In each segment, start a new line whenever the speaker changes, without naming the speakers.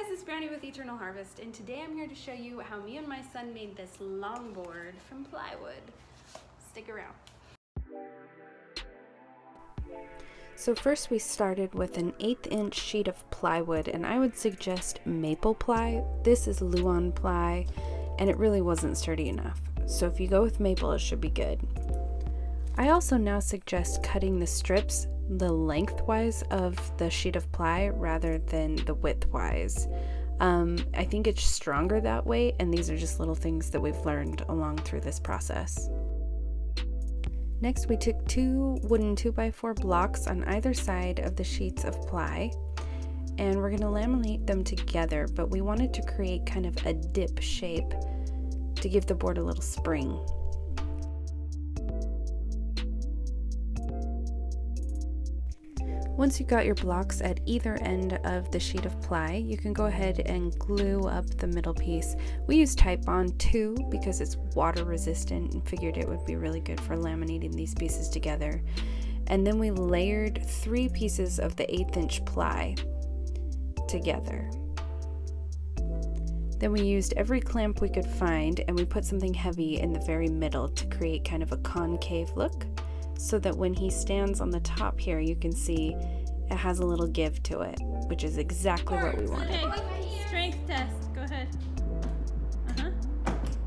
guys, it's Brownie with Eternal Harvest, and today I'm here to show you how me and my son made this longboard from plywood. Stick around.
So first we started with an 1/8 inch sheet of plywood, and I would suggest maple ply. This is Luan ply, and it really wasn't sturdy enough. So if you go with maple, it should be good. I also now suggest cutting the strips the lengthwise of the sheet of ply rather than the widthwise. I think it's stronger that way, and these are just little things that we've learned along through this process. Next, we took 2 wooden 2x4 blocks on either side of the sheets of ply, and we're going to laminate them together, but we wanted to create kind of a dip shape to give the board a little spring. Once you got your blocks at either end of the sheet of ply, you can go ahead and glue up the middle piece. We use titebond too because it's water resistant and figured it would be really good for laminating these pieces together. And then we layered 3 pieces of the 1/8 inch ply together. Then we used every clamp we could find, and we put something heavy in the very middle to create kind of a concave look, so that when he stands on the top here, you can see it has a little give to it, which is exactly what we wanted.
Okay, strength test. Go ahead.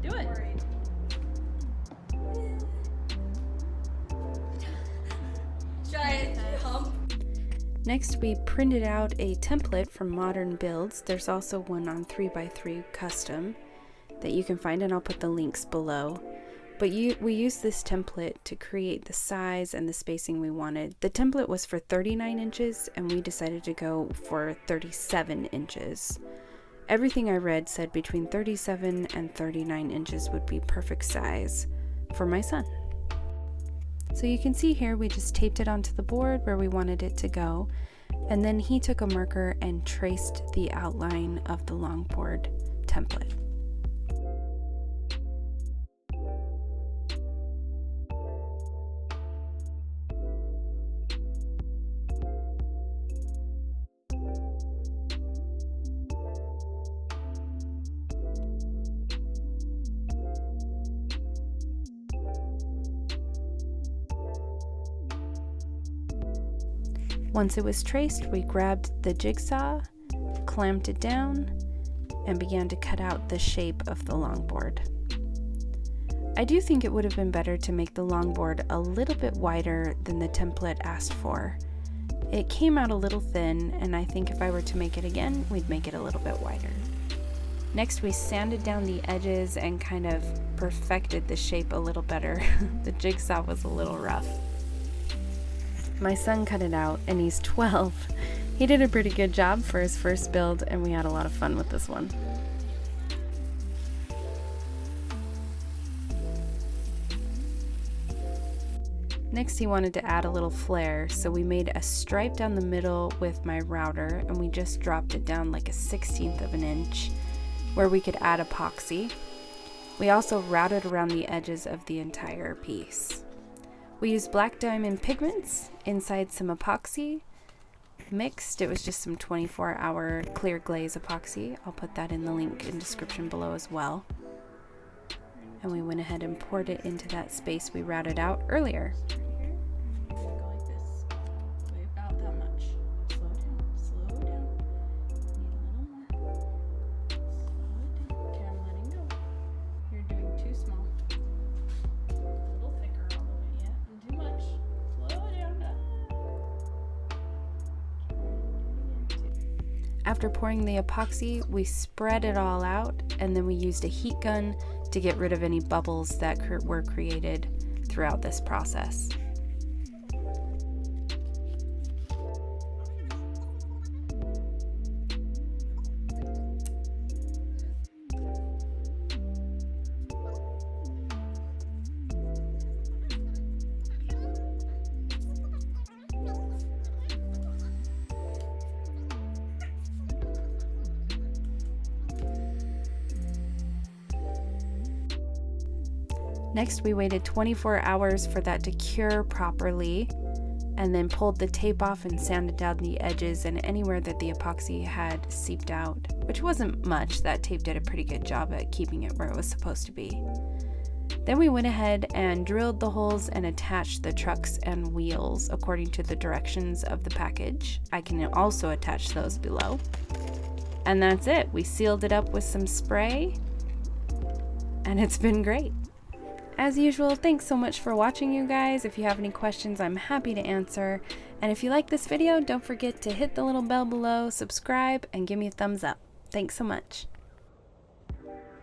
Do it.
Giant hump.
Next, we printed out a template from Modern Builds. There's also one on 3x3 Custom that you can find, and I'll put the links below. But we used this template to create the size and the spacing we wanted. The template was for 39 inches, and we decided to go for 37 inches. Everything I read said between 37 and 39 inches would be perfect size for my son. So you can see here we just taped it onto the board where we wanted it to go, and then he took a marker and traced the outline of the longboard template. Once it was traced, we grabbed the jigsaw, clamped it down, and began to cut out the shape of the longboard. I do think it would have been better to make the longboard a little bit wider than the template asked for. It came out a little thin, and I think if I were to make it again, we'd make it a little bit wider. Next, we sanded down the edges and kind of perfected the shape a little better. The jigsaw was a little rough. My son cut it out, and he's 12. He did a pretty good job for his first build, and we had a lot of fun with this one. Next, he wanted to add a little flare, so we made a stripe down the middle with my router, and we just dropped it down like a 1/16 of an inch where we could add epoxy. We also routed around the edges of the entire piece. We used black diamond pigments inside some epoxy mixed. It was just some 24-hour clear glaze epoxy. I'll put that in the link in description below as well. And we went ahead and poured it into that space we routed out earlier.
Go like this. About that much. Slow down. Need a little more. Slow it down. Okay, I'm letting go. You're doing too small. A little thicker all the way. Yeah, and too much. Slow it down.
After pouring the epoxy, we spread it all out, and then we used a heat gun to get rid of any bubbles that were created throughout this process. Next, we waited 24 hours for that to cure properly, and then pulled the tape off and sanded down the edges and anywhere that the epoxy had seeped out, which wasn't much. That tape did a pretty good job at keeping it where it was supposed to be. Then we went ahead and drilled the holes and attached the trucks and wheels according to the directions of the package. I can also attach those below. And that's it. We sealed it up with some spray, and it's been great. As usual, thanks so much for watching, you guys. If you have any questions, I'm happy to answer. And if you like this video, don't forget to hit the little bell below, subscribe, and give me a thumbs up. Thanks so much.